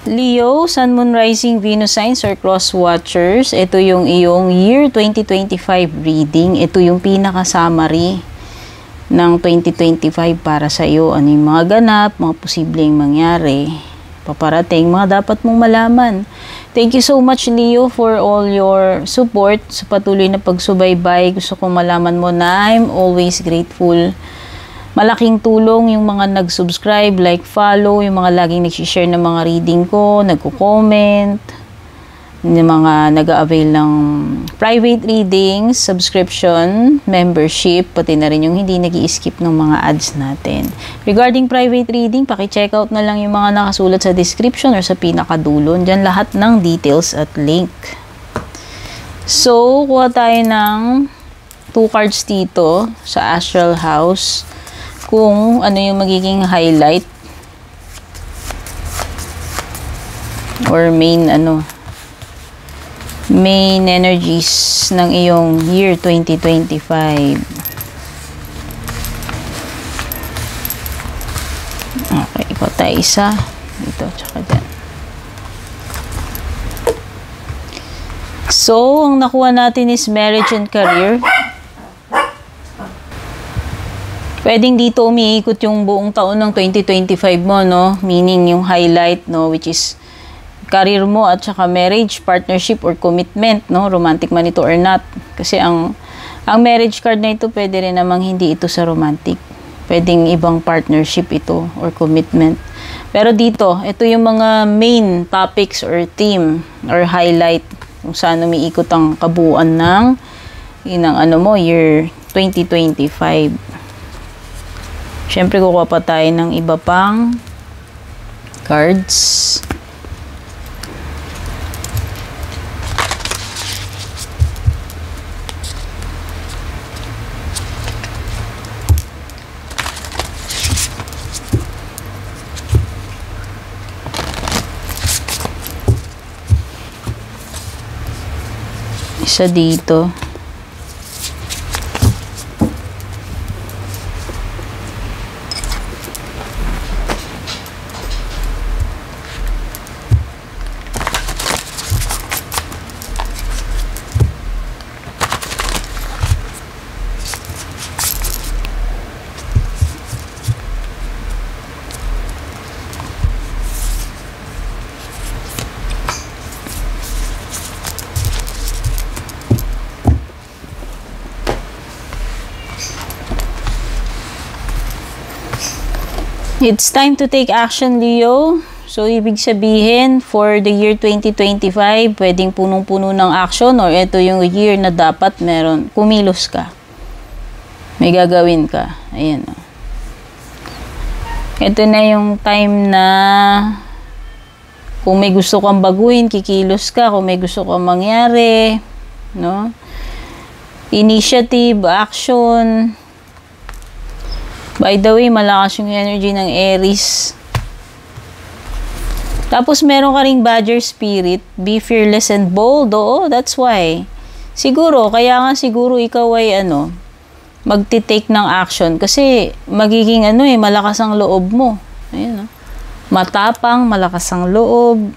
Leo, Sun, Moon, Rising, Venus signs or cross watchers. Ito yung iyong year 2025 reading. Ito yung pinaka-summary ng 2025 para sa iyo. Ano yung mga ganap, mga posibleng mangyari, paparating, mga dapat mong malaman. Thank you so much, Leo, for all your support sa patuloy na pagsubaybay. Gusto kong malaman mo na I'm always grateful. Malaking tulong yung mga nag-subscribe, like, follow, yung mga laging nag-share ng mga reading ko, nagko-comment, yung mga nag-avail ng private readings, subscription, membership, pati na rin yung hindi nag-i-skip ng mga ads natin. Regarding private reading, paki-check out na lang yung mga nakasulat sa description or sa pinakadulo. Diyan lahat ng details at link. So, kuha tayo ng 2 cards dito sa Astral House kung ano yung magiging highlight or main energies ng iyong year 2025. Okay, ikaw tayo isa dito tsaka dyan. So, ang nakuha natin is marriage and career. Pwedeng dito umiikot yung buong taon ng 2025 mo, no? Meaning yung highlight, no? Which is career mo at saka marriage, partnership or commitment, no? Romantic man ito or not. Kasi ang marriage card na ito, pwede rin namang hindi ito sa romantic. Pwedeng ibang partnership ito or commitment. Pero dito, ito yung mga main topics or theme or highlight kung saan umiikot ang kabuuan ng year 2025. Siyempre, kukuha pa tayo ng iba pang cards. Isa dito. It's time to take action, Leo. So, ibig sabihin, for the year 2025, pwedeng punong-puno ng action or ito yung year na dapat kumilos ka. May gagawin ka. Ayan. Ito na yung time na kung may gusto kang baguhin, kikilos ka. Kung may gusto kang mangyari, no? Initiative, action. By the way, malakas yung energy ng Aries. Tapos, meron ka ring Badger Spirit. Be fearless and bold. Oo, that's why. Siguro, kaya nga siguro ikaw ay magti-take ng action. Kasi, magiging malakas ang loob mo. Ayun, matapang, malakas ang loob.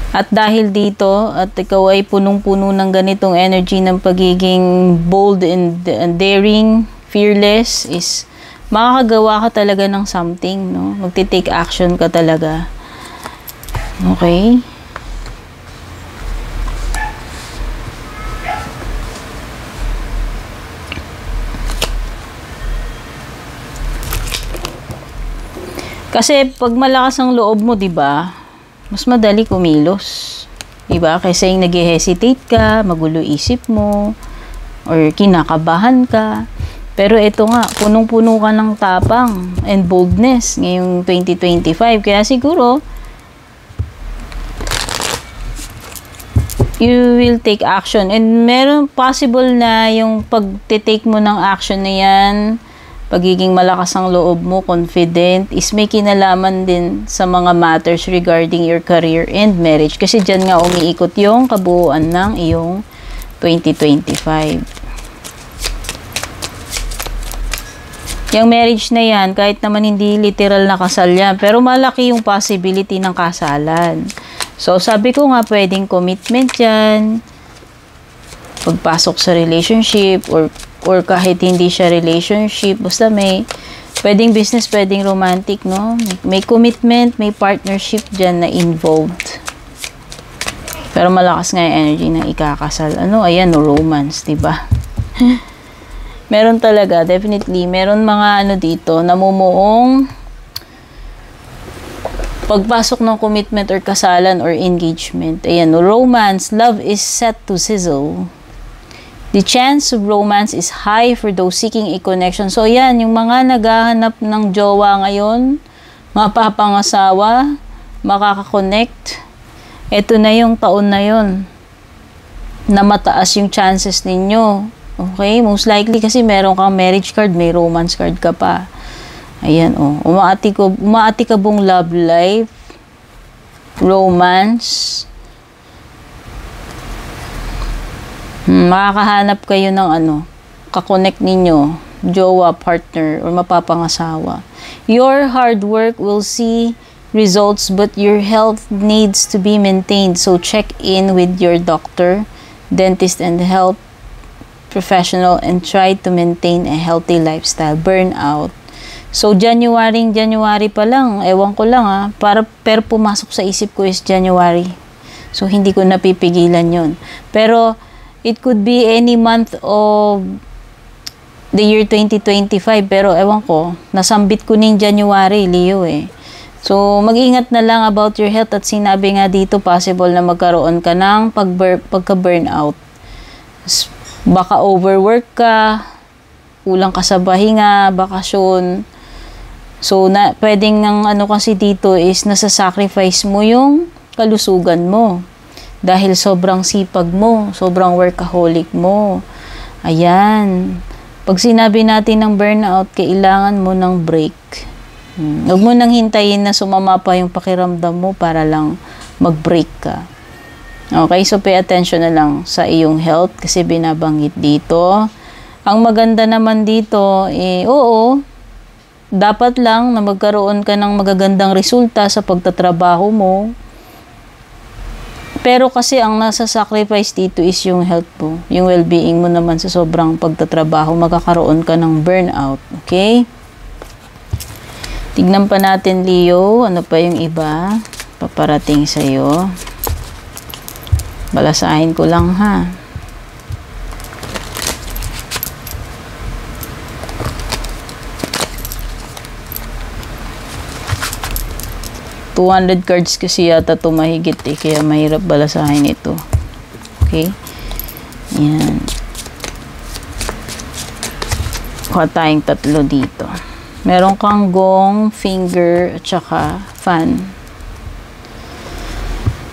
At dahil dito, at ikaw ay punong-puno ng ganitong energy ng pagiging bold and daring, fearless, is makakagawa ka talaga ng something, no? Magti-take action ka talaga. Okay? Kasi pag malakas ang loob mo, 'di ba? Mas madali kumilos. Diba? Kaysa yung nag-hesitate ka, magulo isip mo, or kinakabahan ka. Pero ito nga, punong-puno ka ng tapang and boldness ngayong 2025. Kaya siguro, you will take action. And meron possible na yung pag-take mo ng action na yan, pagiging malakas ang loob mo, confident, is may kinalaman din sa mga matters regarding your career and marriage. Kasi dyan nga umiikot yung kabuuan ng iyong 2025. Yung marriage na yan, kahit naman hindi literal na kasal yan, pero malaki yung possibility ng kasalan. So, sabi ko nga, pwedeng commitment yan, pagpasok sa relationship, or kahit hindi siya relationship, basta pwedeng business, pwedeng romantic, no? May commitment, may partnership dyan na involved. Pero malakas nga yung energy ng ikakasal. Ayan, no, romance, diba? Meron talaga, definitely. Meron mga dito, namumuong pagpasok ng commitment or kasalan or engagement. Ayan, no, romance, love is set to sizzle. The chance of romance is high for those seeking a connection. So, yan, yung mga naghahanap ng jowa ngayon, mga papangasawa, makaka-connect. Ito na yung taon na yun na mataas yung chances ninyo. Okay? Most likely kasi meron kang marriage card, may romance card ka pa. Ayan, oh. Umaati ka bong love life, romance. Makakahanap kayo ng kakonect ninyo, jowa, partner, or mapapangasawa. Your hard work will see results, but your health needs to be maintained. So, check in with your doctor, dentist, and health professional and try to maintain a healthy lifestyle. Burnout. So, January pa lang, ewan ko lang pero pumasok sa isip ko is January. So, hindi ko napipigilan yon. Pero, it could be any month of the year 2025, pero ewan ko, nasambit ko ning January, Leo So, mag-ingat na lang about your health at sinabi nga dito, possible na magkaroon ka ng pagka-burnout. Baka overwork ka, kulang ka sa pahinga, bakasyon. So, pwedeng kasi dito is nasa-sacrifice mo yung kalusugan mo. Dahil sobrang sipag mo, sobrang workaholic mo. Ayan. Pag sinabi natin ng burnout, kailangan mo ng break. Huwag mo nang hintayin na sumama pa yung pakiramdam mo para lang mag-break ka. Okay, so pay attention na lang sa iyong health kasi binabanggit dito. Ang maganda naman dito, oo, dapat lang na magkaroon ka ng magagandang resulta sa pagtatrabaho mo. Pero kasi ang nasa sacrifice dito is yung health mo. Yung well-being mo naman sa sobrang pagtatrabaho, magkakaroon ka ng burnout. Okay? Tignan pa natin, Leo. Ano pa yung iba? Paparating sa'yo. Balasahin ko lang, ha? $200 cards kasi yata ito mahigit kaya mahirap balasahin ito. Okay? Yan. Kuha tayong 3 dito. Meron kang gong, finger, at saka fan.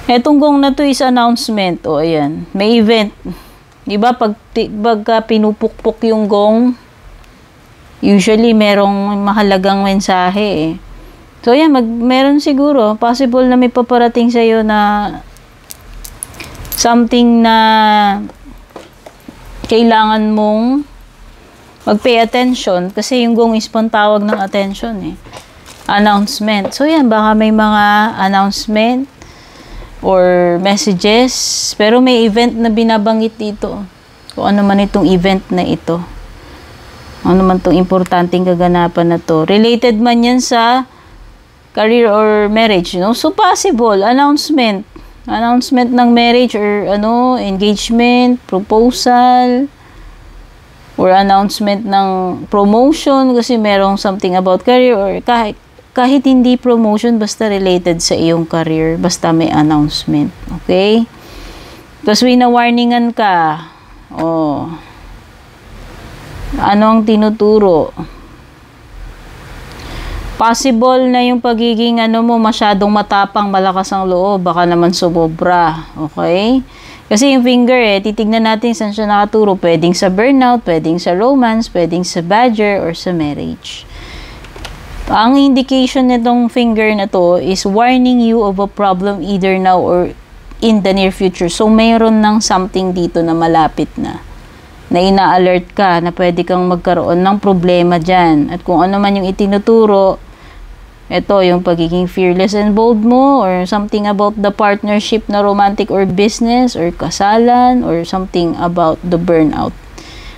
Etong gong na to is announcement. O, ayan. May event. Diba? Pag pinupukpok yung gong, usually merong mahalagang mensahe So, yan, meron siguro, possible na may paparating sa'yo na something na kailangan mong mag-pay attention kasi yung gong is pantawag ng attention Announcement. So, yan, baka may mga announcement or messages, pero may event na binabanggit dito. Kung ano man itong event na ito. Ano man itong importanteng kaganapan na to. Related man yan sa career or marriage, So, possible, announcement ng marriage or engagement, proposal, or announcement ng promotion kasi merong something about career or kahit hindi promotion, basta related sa iyong career, basta may announcement. Okay? Tapos wina-warningan ka. Ano ang tinuturo? Possible na yung pagiging mo masyadong matapang, malakas ang loob, baka naman sumobra. Okay? Kasi yung finger titignan natin saan siya nakaturo. Pwedeng sa burnout, pwedeng sa romance, pwedeng sa badger, or sa marriage. Ang indication nitong finger na to is warning you of a problem either now or in the near future. So, mayroon ng something dito na malapit na na ina-alert ka na pwede kang magkaroon ng problema dyan. At kung ano man yung itinuturo, ito yung pagiging fearless and bold mo, or something about the partnership na romantic or business or kasalan, or something about the burnout.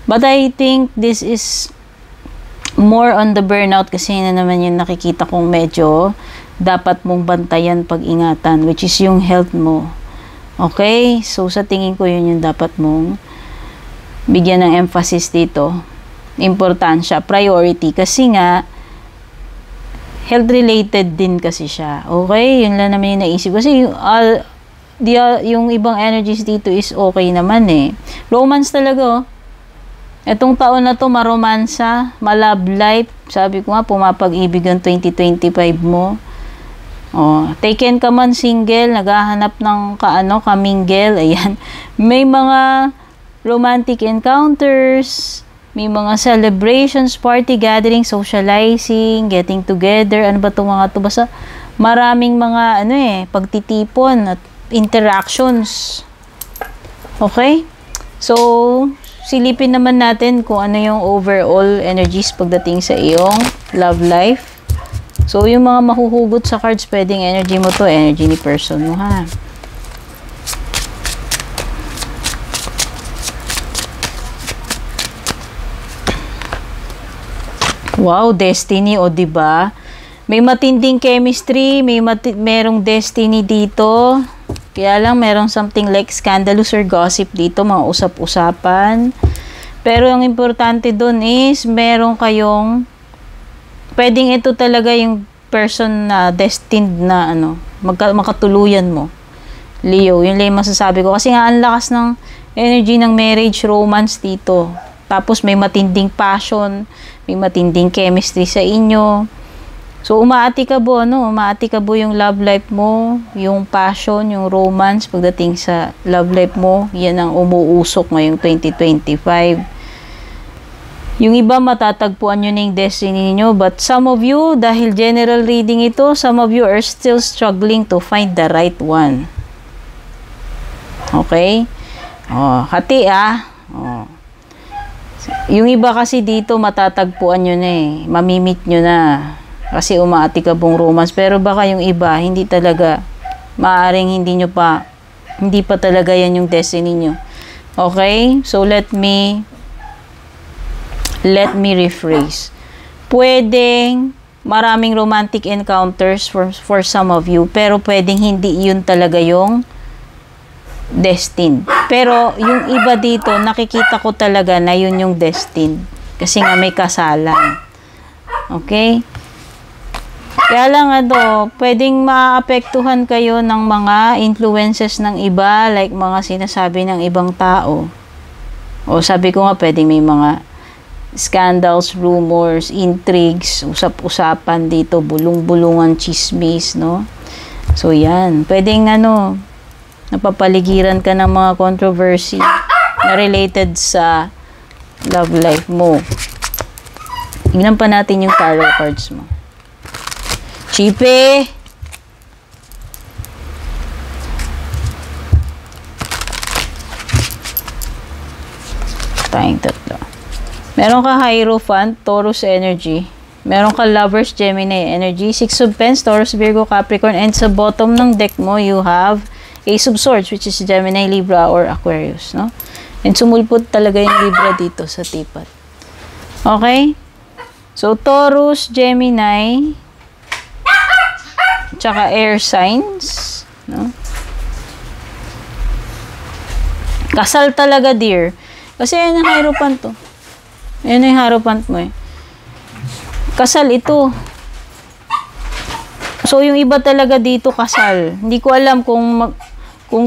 But I think this is more on the burnout kasi na naman yung nakikita kong medyo dapat mong bantayan, pag-ingatan, which is yung health mo. Okay? So, sa tingin ko yun yung dapat mong bigyan ng emphasis dito. Importansya, priority. Kasi nga, health-related din kasi siya. Okay? Yun lang naman yung naisip. Kasi yung ibang energies dito is okay naman eh. Romance talaga oh. Etong taon na to, maromansa, malove life. Sabi ko nga, pumapag-ibig ang 2025 mo. Oh, taken ka man single, naghahanap ng kamingle, ayan. May mga romantic encounters, may mga celebrations, party gathering, socializing, getting together, ano ba itong mga ito? Basta maraming mga pagtitipon at interactions. Okay? So, silipin naman natin kung ano yung overall energies pagdating sa iyong love life. So, yung mga mahuhugot sa cards, pwedeng energy mo to, energy ni person mo, ha? Wow, destiny, o diba? May matinding chemistry, merong destiny dito. Kaya lang, merong something like scandalous or gossip dito, mga usap-usapan. Pero ang importante dun is, meron kayong, pwedeng ito talaga yung person na destined na, makatuluyan mo. Leo, yun lang yung masasabi ko. Kasi nga, ang lakas ng energy ng marriage, romance dito. Tapos, may matinding passion, may matinding chemistry sa inyo. So, umaatikabo yung love life mo, yung passion, yung romance, pagdating sa love life mo, yan ang umuusok ngayong 2025. Yung iba, matatagpuan nyo na yung destiny niyo, but some of you, dahil general reading ito, some of you are still struggling to find the right one. Okay? Oh, hati Oh. Yung iba kasi dito, matatagpuan nyo na mamimit nyo na. Kasi umaatikabong romance. Pero baka yung iba, hindi talaga, maaaring hindi pa talaga yan yung destiny nyo. Okay? So, let me rephrase. Pwedeng maraming romantic encounters for some of you, pero pwedeng hindi yun talaga yung destined. Pero yung iba dito, nakikita ko talaga na yun yung destined. Kasi nga may kasalan. Okay? Kaya lang pwedeng maapektuhan kayo ng mga influences ng iba, like mga sinasabi ng ibang tao. O sabi ko nga, pwedeng may mga scandals, rumors, intrigues, usap-usapan dito, bulong-bulungan, chismis, no? So, yan. Pwedeng napapaligiran ka ng mga controversy na related sa love life mo. Tingnan pa natin yung tarot cards mo. Chipe! Tayong tatlo. Meron ka Hierophant, Taurus energy. Meron ka Lovers, Gemini energy. Six of Pens, Taurus, Virgo, Capricorn. And sa bottom ng deck mo, you have Ace of Swords, which is Gemini, Libra, or Aquarius, no? And sumulpot talaga yung Libra dito sa tipat. Okay? So, Taurus, Gemini, tsaka air signs, no? Kasal talaga, dear. Kasi yan ang Hierophant to. Yan yung Hierophant mo Kasal ito. So, yung iba talaga dito kasal. Hindi ko alam kung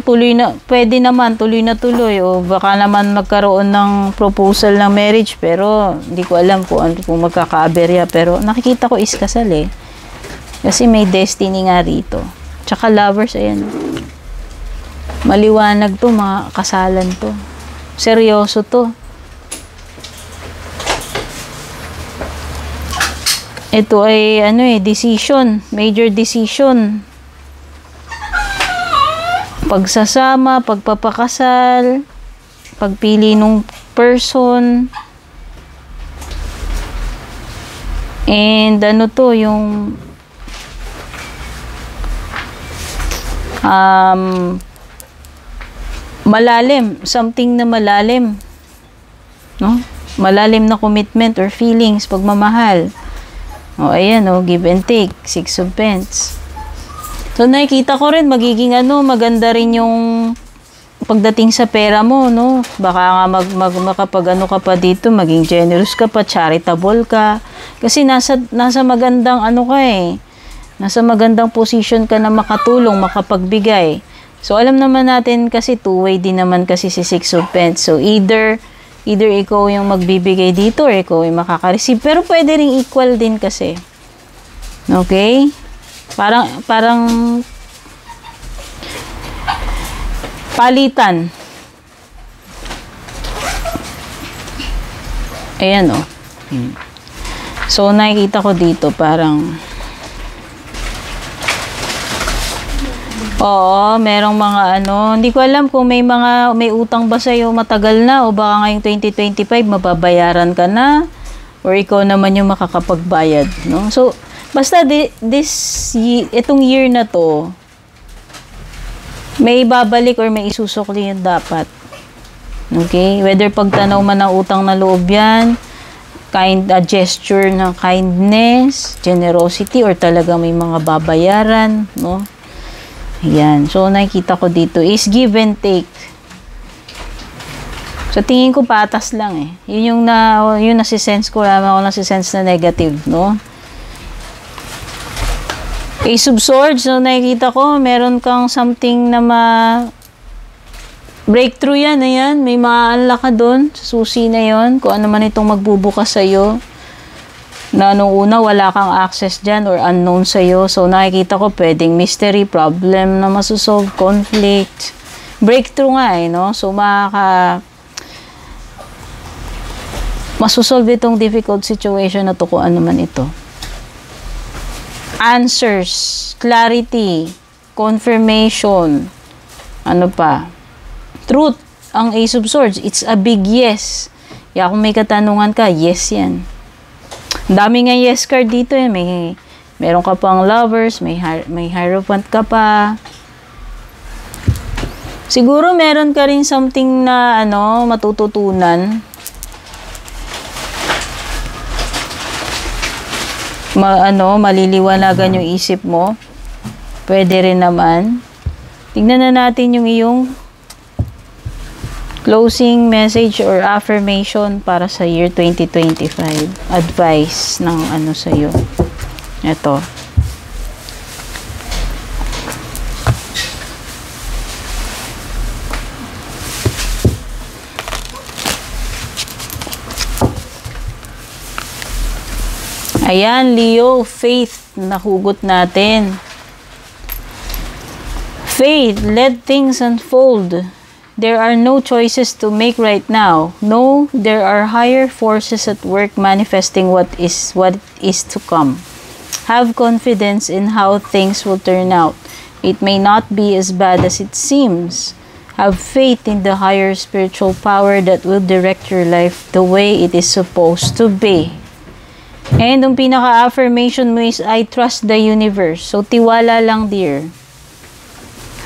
tuloy na, pwede naman, tuloy na tuloy, o baka naman magkaroon ng proposal ng marriage, pero hindi ko alam kung magkakaaberya, pero nakikita ko is kasal Kasi may destiny nga rito. Tsaka lovers, ayan. Maliwanag to, mga kasalan to. Seryoso to. Ito ay, decision. Major decision. Pagsasama, pagpapakasal, pagpili nung person. And ano to, yung malalim, something na malalim, no? Malalim na commitment or feelings, pagmamahal. O, ayan, o, give and take, 6 of Pentacles. So, nakikita ko rin, magiging maganda rin yung pagdating sa pera mo, no? Baka nga makapag ka pa dito, maging generous ka pa, charitable ka. Kasi nasa magandang ka eh. Nasa magandang position ka na makatulong, makapagbigay. So, alam naman natin kasi two-way din naman kasi si 6 of Pentacles. So, either ikaw yung magbibigay dito or ikaw yung makaka-receive. Pero pwede ring equal din kasi. Okay? Parang palitan. Ayan, o. So, nakikita ko dito parang oo, merong mga hindi ko alam kung may utang ba sa'yo matagal na o baka ngayong 2025 mababayaran ka na or ikaw naman yung makakapagbayad, no? So, basta itong year na to, may ibabalik or may isusukli yung dapat. Okay? Whether pagtanaw man ng utang na loob yan, gesture ng kindness, generosity, or talaga may mga babayaran, no? Ayan. So, nakikita ko dito is give and take. So, tingin ko patas lang eh. Yun yung nasisense ko. Wala ako nasisense na negative, no? Ace of Swords. So, nakikita ko, meron kang something na breakthrough yan. Ayan. May maaalala ka doon. Sa susi na yon. Kung ano man itong magbubukas sa'yo. Na nung una wala kang access dyan or unknown sa'yo. So, nakikita ko pwedeng mystery, problem na masusolve, conflict. Breakthrough nga eh, no? So, masusolve itong difficult situation na to kung ano man ito. Answers, clarity, confirmation, ano pa? Truth, ang Ace of Swords, it's a big yes. Kaya kung may katanungan ka, yes yan. Dami nga yes card dito eh. Meron ka pang lovers, may hierophant ka pa. Siguro meron ka rin something na matututunan. Maliliwanagan yung isip mo. Pwede rin naman. Tignan na natin yung iyong closing message or affirmation para sa year 2025. Advice ng sa'yo. Ito. Ayan, Leo, faith. Nahugot natin. Faith, let things unfold. There are no choices to make right now. No, there are higher forces at work manifesting what is to come. Have confidence in how things will turn out. It may not be as bad as it seems. Have faith in the higher spiritual power that will direct your life the way it is supposed to be. And yung pinaka-affirmation mo is, I trust the universe. So, tiwala lang, dear.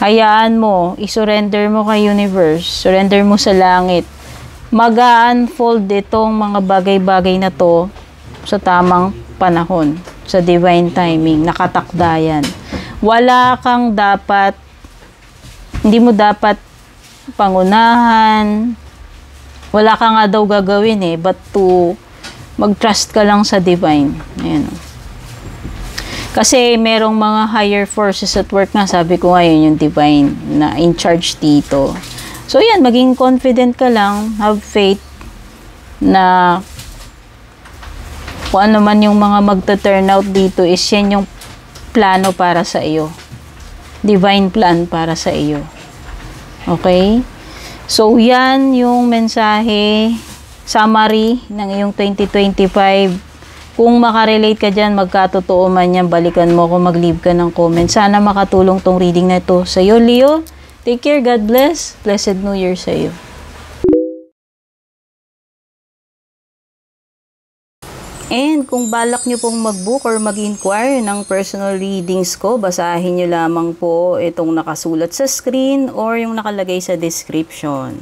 Hayaan mo, isurrender mo kay universe, surrender mo sa langit. Mag-unfold itong mga bagay-bagay na to sa tamang panahon, sa divine timing, nakatakda yan. Hindi mo dapat pangunahan, wala ka nga daw gagawin eh, but to mag-trust ka lang sa divine. Ayan. Kasi merong mga higher forces at work nga, sabi ko ngayon yung divine na in charge dito. So yan, maging confident ka lang, have faith na kung ano man yung mga magta-turn out dito is yan yung plano para sa iyo. Divine plan para sa iyo. Okay? So yan yung mensahe, summary ng iyong 2025. Kung makarelate ka dyan, magkatotoo man yan, balikan mo kung mag-leave ka ng comment. Sana makatulong tong reading na ito sa iyo, Leo. Take care, God bless. Blessed New Year sa iyo. And kung balak nyo pong mag-book or mag-inquire ng personal readings ko, basahin nyo lamang po itong nakasulat sa screen or yung nakalagay sa description.